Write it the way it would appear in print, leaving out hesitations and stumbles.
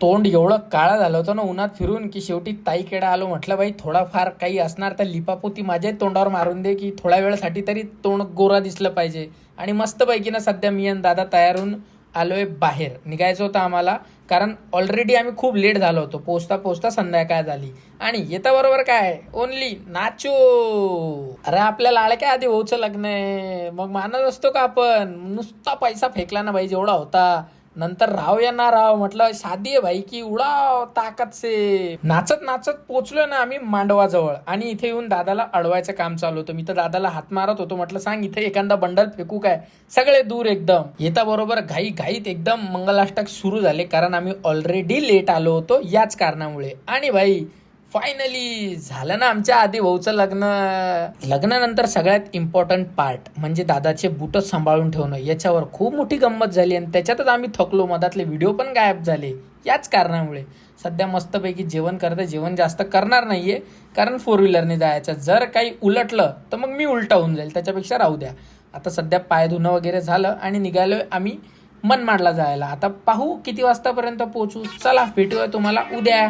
तोंड एवढं काळं झालं होतं ना उन्हात फिरून की शेवटी ताईकडे आलो. म्हटलं बाई थोडाफार काही असणार तर लिपापोती माझ्याही तोंडावर मारून दे की थोड्या वेळासाठी तरी तोंड गोरा दिसलं पाहिजे. आणि मस्तपैकी ना सध्या मी आणि दादा तयार होऊन आलोय बाहेर. निघायचं होतं आम्हाला कारण ऑलरेडी आम्ही खूप लेट झालो होतो. पोचता पोचता संध्याकाळ झाली आणि येता बरोबर काय ओनली नाचो. अरे आपल्या लाडक्या आधी भाऊचं लग्न आहे, मग मानत असतो का आपण. नुसता पैसा फेकला ना भाई जेवढा होता. नंतर राव या ना राव म्हटलं शादी आहे भाई की उडाव ताकद से. नाचत नाचत पोचलोय ना आम्ही मांडवाजवळ आणि इथे येऊन दादाला अडवायचं काम चालू होतं. मी तर दादाला हात मारत होतो, म्हटलं सांग इथे एखादा बंडल फेकू काय. सगळे दूर एकदम. येता बरोबर घाई घाईत एकदम मंगलाष्टक सुरू झाले कारण आम्ही ऑलरेडी लेट आलो होतो याच कारणामुळे. आणि भाई फायनली झालं ना आमच्या आधी भाऊचं लग्न. लग्नानंतर सगळ्यात इम्पॉर्टंट पार्ट म्हणजे दादाचे बूट सांभाळून ठेवणं. याच्यावर खूप मोठी गंमत झाली आणि त्याच्यातच आम्ही थकलो. मधातले व्हिडिओ पण गायब झाले याच कारणामुळे. सध्या मस्तपैकी जेवण करते. जेवण जास्त करणार नाहीये कारण 4 व्हीलरने जायचं. जर काही उलटलं तर मग मी उलटा होऊन जाईल, त्याच्यापेक्षा राहू द्या. आता सध्या पाय धुणं वगैरे झालं आणि निघालोय आम्ही मनमाडला जायला. आता पाहू किती वाजतापर्यंत पोहोचू. चला भेटूया तुम्हाला उद्या.